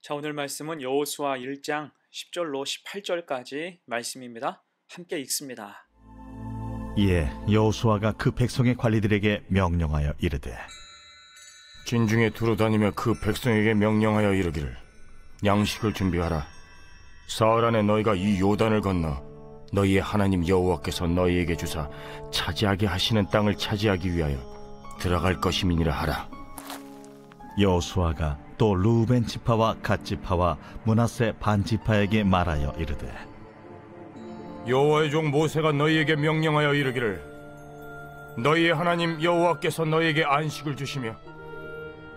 자, 오늘 말씀은 여호수아 1장 10절로 18절까지 말씀입니다. 함께 읽습니다. 이에 여호수아가 그 백성의 관리들에게 명령하여 이르되 진중에 두루 다니며 그 백성에게 명령하여 이르기를 양식을 준비하라. 사흘 안에 너희가 이 요단을 건너 너희의 하나님 여호와께서 너희에게 주사 차지하게 하시는 땅을 차지하기 위하여 들어갈 것임이니라 하라. 여호수아가 또 르우벤 지파와 갓 지파와 므낫세 반 지파에게 말하여 이르되 여호와의 종 모세가 너희에게 명령하여 이르기를 너희의 하나님 여호와께서 너희에게 안식을 주시며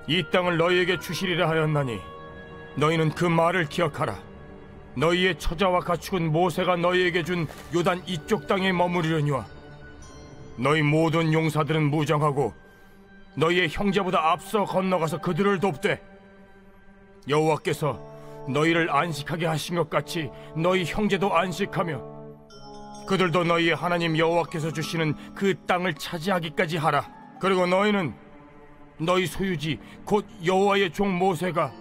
이 땅을 너희에게 주시리라 하였나니 너희는 그 말을 기억하라. 너희의 처자와 가축은 모세가 너희에게 준 요단 이쪽 땅에 머무르려니와 너희 모든 용사들은 무장하고 너희의 형제보다 앞서 건너가서 그들을 돕되 여호와께서 너희를 안식하게 하신 것 같이 너희 형제도 안식하며 그들도 너희의 하나님 여호와께서 주시는 그 땅을 차지하기까지 하라. 그리고 너희는 너희 소유지 곧 여호와의 종 모세가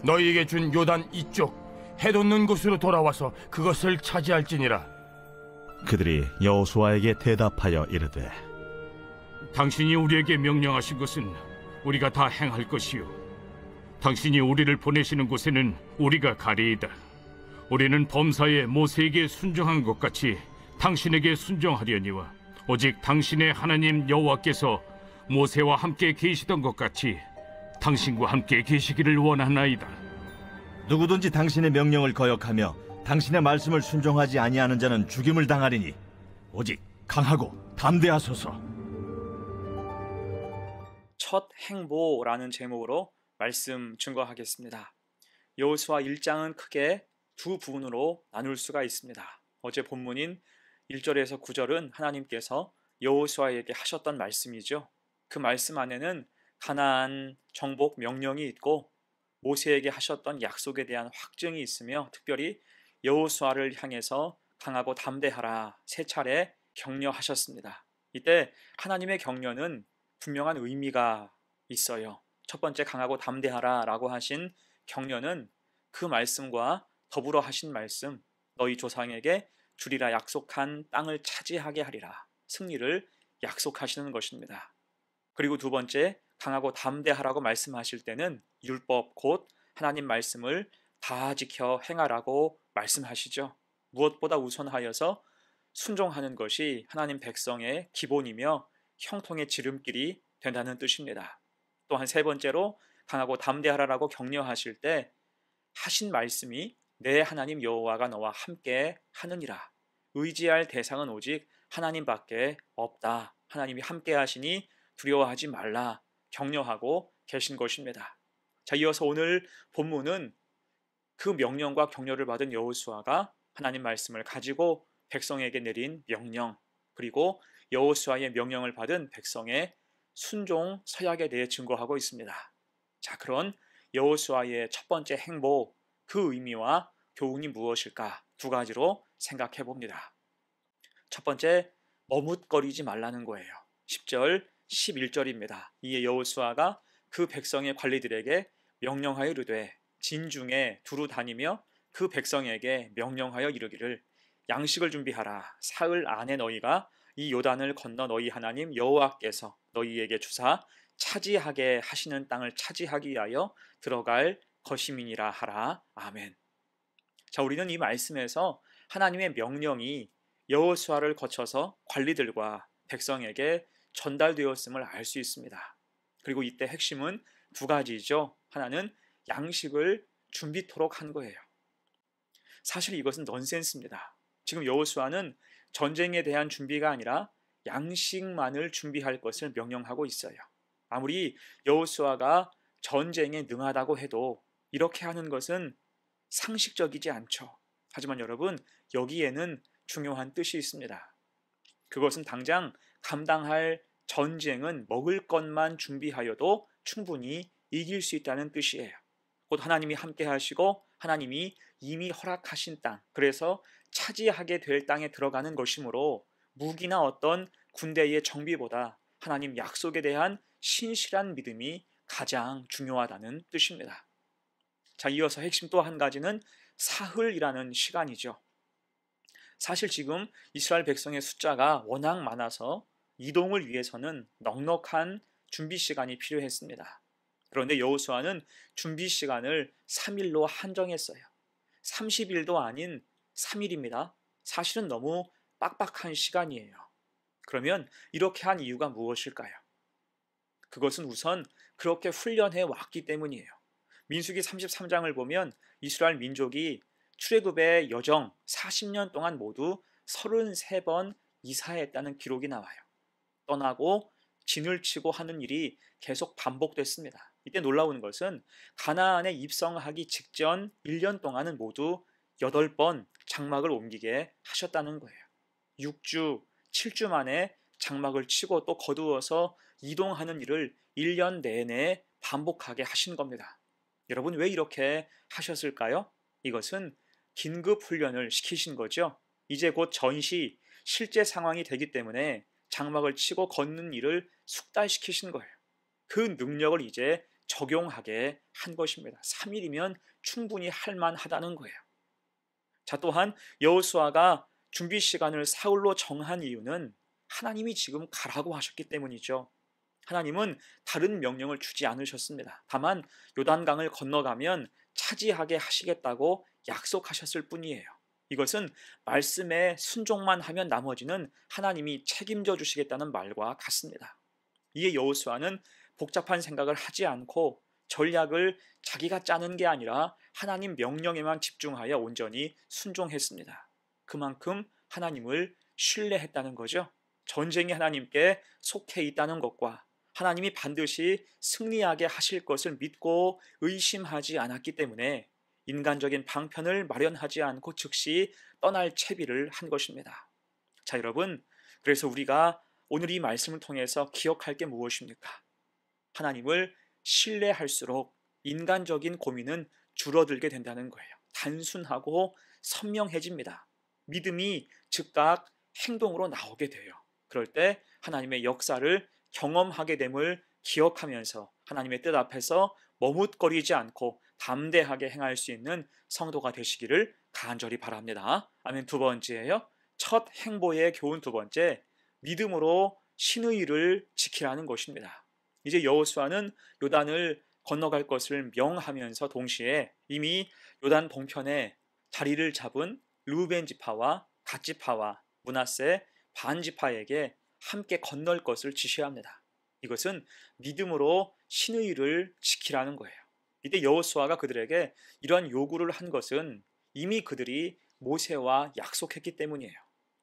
너희에게 준 요단 이쪽 해돋는 곳으로 돌아와서 그것을 차지할지니라. 그들이 여호수아에게 대답하여 이르되 당신이 우리에게 명령하신 것은 우리가 다 행할 것이요 당신이 우리를 보내시는 곳에는 우리가 가리이다. 우리는 범사에 모세에게 순종한 것 같이 당신에게 순종하려니와 오직 당신의 하나님 여호와께서 모세와 함께 계시던 것 같이 당신과 함께 계시기를 원하나이다. 누구든지 당신의 명령을 거역하며 당신의 말씀을 순종하지 아니하는 자는 죽임을 당하리니 오직 강하고 담대하소서. 첫 행보라는 제목으로 말씀 증거하겠습니다. 여호수아 1장은 크게 두 부분으로 나눌 수가 있습니다. 어제 본문인 1절에서 9절은 하나님께서 여호수아에게 하셨던 말씀이죠. 그 말씀 안에는 가나안 정복 명령이 있고 모세에게 하셨던 약속에 대한 확증이 있으며 특별히 여호수아를 향해서 강하고 담대하라 세 차례 격려하셨습니다. 이때 하나님의 격려는 분명한 의미가 있어요. 첫 번째 강하고 담대하라 라고 하신 격려는 그 말씀과 더불어 하신 말씀 너희 조상에게 주리라 약속한 땅을 차지하게 하리라 승리를 약속하시는 것입니다. 그리고 두 번째 강하고 담대하라고 말씀하실 때는 율법 곧 하나님 말씀을 다 지켜 행하라고 말씀하시죠. 무엇보다 우선하여서 순종하는 것이 하나님 백성의 기본이며 형통의 지름길이 된다는 뜻입니다. 또한 세 번째로 강하고 담대하라고 격려하실 때 하신 말씀이 내 하나님 여호와가 너와 함께 하느니라. 의지할 대상은 오직 하나님밖에 없다. 하나님이 함께 하시니 두려워하지 말라. 격려하고 계신 것입니다. 자, 이어서 오늘 본문은 그 명령과 격려를 받은 여호수아가 하나님 말씀을 가지고 백성에게 내린 명령 그리고 여호수아의 명령을 받은 백성의 순종 서약에 대해 증거하고 있습니다. 자, 그런 여호수아의 첫 번째 행보 그 의미와 교훈이 무엇일까? 두 가지로 생각해 봅니다. 첫 번째, 머뭇거리지 말라는 거예요. 10절, 11절입니다. 이에 여호수아가 그 백성의 관리들에게 명령하여 이르되 진중에 두루 다니며 그 백성에게 명령하여 이르기를 양식을 준비하라. 사흘 안에 너희가 이 요단을 건너 너희 하나님 여호와께서 너희에게 주사 차지하게 하시는 땅을 차지하기 위하여 들어갈 것임이니라 하라. 아멘. 자, 우리는 이 말씀에서 하나님의 명령이 여호수아를 거쳐서 관리들과 백성에게 전달되었음을 알 수 있습니다. 그리고 이때 핵심은 두 가지죠. 하나는 양식을 준비토록 한 거예요. 사실 이것은 넌센스입니다. 지금 여호수아는 전쟁에 대한 준비가 아니라 양식만을 준비할 것을 명령하고 있어요. 아무리 여호수아가 전쟁에 능하다고 해도 이렇게 하는 것은 상식적이지 않죠. 하지만 여러분, 여기에는 중요한 뜻이 있습니다. 그것은 당장 감당할 전쟁은 먹을 것만 준비하여도 충분히 이길 수 있다는 뜻이에요. 곧 하나님이 함께 하시고 하나님이 이미 허락하신 땅, 그래서 차지하게 될 땅에 들어가는 것이므로 무기나 어떤 군대의 정비보다 하나님 약속에 대한 신실한 믿음이 가장 중요하다는 뜻입니다. 자, 이어서 핵심 또 한 가지는 사흘이라는 시간이죠. 사실 지금 이스라엘 백성의 숫자가 워낙 많아서 이동을 위해서는 넉넉한 준비 시간이 필요했습니다. 그런데 여호수아는 준비 시간을 3일로 한정했어요. 30일도 아닌 3일입니다. 사실은 너무 빡빡한 시간이에요. 그러면 이렇게 한 이유가 무엇일까요? 그것은 우선 그렇게 훈련해 왔기 때문이에요. 민수기 33장을 보면 이스라엘 민족이 출애굽의 여정 40년 동안 모두 33번 이사했다는 기록이 나와요. 떠나고 진을 치고 하는 일이 계속 반복됐습니다. 이때 놀라운 것은 가나안에 입성하기 직전 1년 동안은 모두 8번 장막을 옮기게 하셨다는 거예요. 6주, 7주 만에 장막을 치고 또 거두어서 이동하는 일을 1년 내내 반복하게 하신 겁니다. 여러분, 왜 이렇게 하셨을까요? 이것은 긴급 훈련을 시키신 거죠. 이제 곧 전시, 실제 상황이 되기 때문에 장막을 치고 걷는 일을 숙달시키신 거예요. 그 능력을 이제 적용하게 한 것입니다. 3일이면 충분히 할 만하다는 거예요. 자, 또한 여호수아가 준비 시간을 사흘로 정한 이유는 하나님이 지금 가라고 하셨기 때문이죠. 하나님은 다른 명령을 주지 않으셨습니다. 다만 요단강을 건너가면 차지하게 하시겠다고 약속하셨을 뿐이에요. 이것은 말씀에 순종만 하면 나머지는 하나님이 책임져 주시겠다는 말과 같습니다. 이에 여호수아는 복잡한 생각을 하지 않고 전략을 자기가 짜는 게 아니라 하나님 명령에만 집중하여 온전히 순종했습니다. 그만큼 하나님을 신뢰했다는 거죠. 전쟁이 하나님께 속해 있다는 것과 하나님이 반드시 승리하게 하실 것을 믿고 의심하지 않았기 때문에 인간적인 방편을 마련하지 않고 즉시 떠날 채비를 한 것입니다. 자, 여러분, 그래서 우리가 오늘 이 말씀을 통해서 기억할 게 무엇입니까? 하나님을 신뢰할수록 인간적인 고민은 줄어들게 된다는 거예요. 단순하고 선명해집니다. 믿음이 즉각 행동으로 나오게 돼요. 그럴 때 하나님의 역사를 경험하게 됨을 기억하면서 하나님의 뜻 앞에서 머뭇거리지 않고 담대하게 행할 수 있는 성도가 되시기를 간절히 바랍니다. 아멘. 두 번째예요. 첫 행보의 교훈 두 번째, 믿음으로 신의를 지키라는 것입니다. 이제 여호수아는 요단을 건너갈 것을 명하면서 동시에 이미 요단 동편에 자리를 잡은 르우벤 지파와 갓 지파와 므낫세 반 지파에게 함께 건널 것을 지시합니다. 이것은 믿음으로 신의를 지키라는 거예요. 이때 여호수아가 그들에게 이러한 요구를 한 것은 이미 그들이 모세와 약속했기 때문이에요.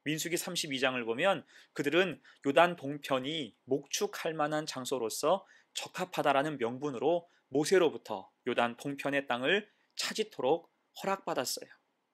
민수기 32장을 보면 그들은 요단 동편이 목축할 만한 장소로서 적합하다라는 명분으로 모세로부터 요단 동편의 땅을 차지토록 허락받았어요.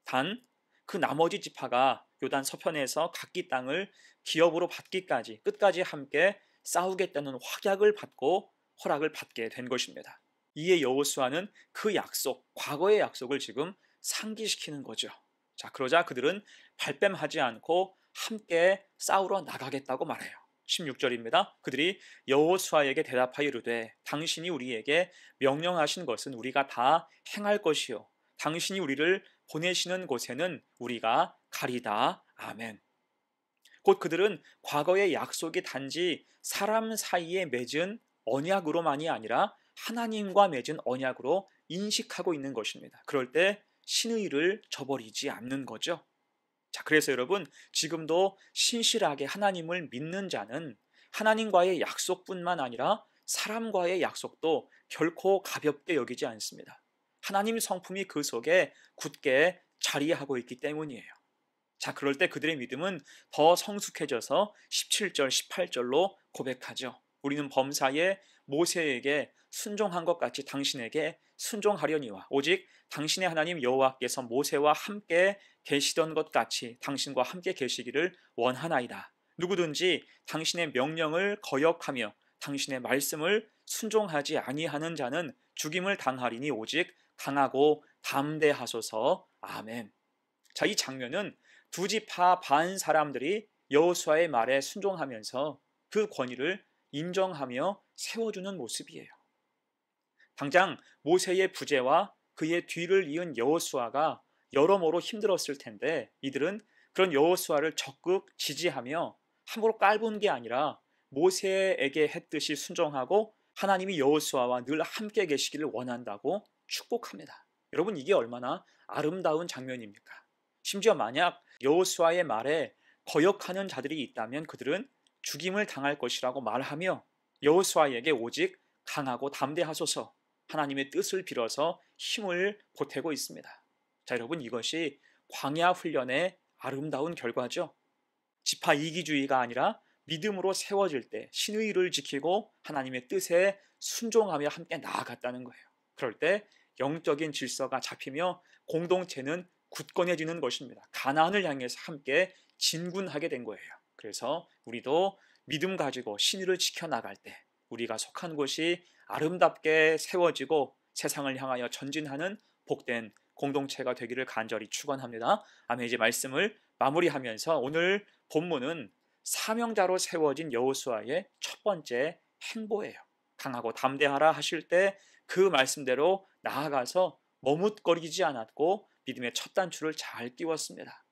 단 그 나머지 지파가 요단 서편에서 각기 땅을 기업으로 받기까지 끝까지 함께 싸우겠다는 확약을 받고 허락을 받게 된 것입니다. 이에 여호수아는 그 약속, 과거의 약속을 지금 상기시키는 거죠. 자, 그러자 그들은 발뺌하지 않고 함께 싸우러 나가겠다고 말해요. 16절입니다. 그들이 여호수아에게 대답하여 이르되 당신이 우리에게 명령하신 것은 우리가 다 행할 것이요 당신이 우리를 보내시는 곳에는 우리가 가리다. 아멘. 곧 그들은 과거의 약속이 단지 사람 사이에 맺은 언약으로만이 아니라 하나님과 맺은 언약으로 인식하고 있는 것입니다. 그럴 때 신의를 저버리지 않는 거죠. 자, 그래서 여러분, 지금도 신실하게 하나님을 믿는 자는 하나님과의 약속뿐만 아니라 사람과의 약속도 결코 가볍게 여기지 않습니다. 하나님 성품이 그 속에 굳게 자리하고 있기 때문이에요. 자, 그럴 때 그들의 믿음은 더 성숙해져서 17절, 18절로 고백하죠. 우리는 범사에 모세에게 순종한 것 같이 당신에게 순종하려니와 오직 당신의 하나님 여호와께서 모세와 함께 계시던 것 같이 당신과 함께 계시기를 원하나이다. 누구든지 당신의 명령을 거역하며 당신의 말씀을 순종하지 아니하는 자는 죽임을 당하리니 오직 강하고 담대하소서. 아멘. 자, 이 장면은 두 지파 반 사람들이 여호수아의 말에 순종하면서 그 권위를 인정하며 세워주는 모습이에요. 당장 모세의 부재와 그의 뒤를 이은 여호수아가 여러모로 힘들었을 텐데 이들은 그런 여호수아를 적극 지지하며 함부로 깔본 게 아니라 모세에게 했듯이 순종하고 하나님이 여호수아와 늘 함께 계시기를 원한다고 축복합니다. 여러분, 이게 얼마나 아름다운 장면입니까? 심지어 만약 여호수아의 말에 거역하는 자들이 있다면 그들은 죽임을 당할 것이라고 말하며 여호수아에게 오직 강하고 담대하소서, 하나님의 뜻을 빌어서 힘을 보태고 있습니다. 자, 여러분, 이것이 광야 훈련의 아름다운 결과죠. 지파 이기주의가 아니라 믿음으로 세워질 때 신의를 지키고 하나님의 뜻에 순종하며 함께 나아갔다는 거예요. 그럴 때 영적인 질서가 잡히며 공동체는 굳건해지는 것입니다. 가나안을 향해서 함께 진군하게 된 거예요. 그래서 우리도 믿음 가지고 신의를 지켜나갈 때 우리가 속한 곳이 아름답게 세워지고 세상을 향하여 전진하는 복된 공동체가 되기를 간절히 축원합니다. 아멘. 이제 말씀을 마무리하면서 오늘 본문은 사명자로 세워진 여호수아의 첫 번째 행보예요. 강하고 담대하라 하실 때 그 말씀대로 나아가서 머뭇거리지 않았고 믿음의 첫 단추를 잘 끼웠습니다.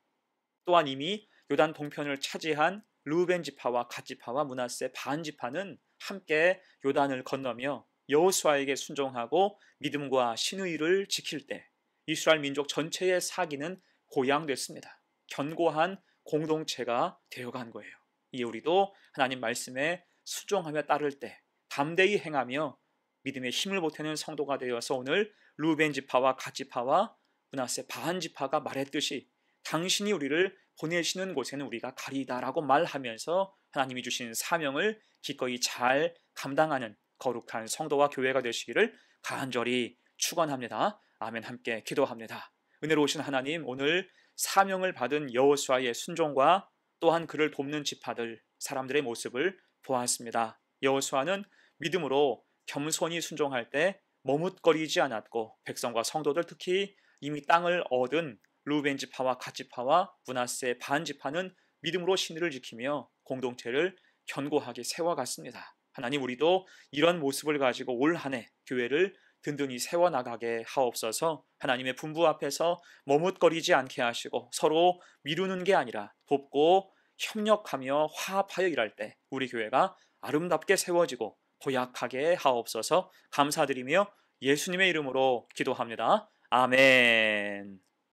또한 이미 요단 동편을 차지한 르우벤 지파와 갓 지파와 므낫세 반 지파는 함께 요단을 건너며 여호수아에게 순종하고 믿음과 신의를 지킬 때 이스라엘 민족 전체의 사기는 고양됐습니다. 견고한 공동체가 되어간 거예요. 이에 우리도 하나님 말씀에 순종하며 따를 때 담대히 행하며 믿음의 힘을 보태는 성도가 되어서 오늘 르우벤 지파와 갓 지파와 므낫세 반 지파가 말했듯이 당신이 우리를 보내시는 곳에는 우리가 가리다라고 말하면서 하나님이 주신 사명을 기꺼이 잘 감당하는 거룩한 성도와 교회가 되시기를 간절히 축원합니다. 아멘. 함께 기도합니다. 은혜로우신 하나님, 오늘 사명을 받은 여호수아의 순종과 또한 그를 돕는 지파들, 사람들의 모습을 보았습니다. 여호수아는 믿음으로 겸손히 순종할 때 머뭇거리지 않았고 백성과 성도들, 특히 이미 땅을 얻은 르우벤 지파와 갓 지파와 므낫세 반 지파는 믿음으로 신의를 지키며 공동체를 견고하게 세워갔습니다. 하나님, 우리도 이런 모습을 가지고 올 한 해 교회를 든든히 세워나가게 하옵소서. 하나님의 분부 앞에서 머뭇거리지 않게 하시고 서로 미루는 게 아니라 돕고 협력하며 화합하여 일할 때 우리 교회가 아름답게 세워지고 도약하게 하옵소서. 감사드리며 예수님의 이름으로 기도합니다. 아멘.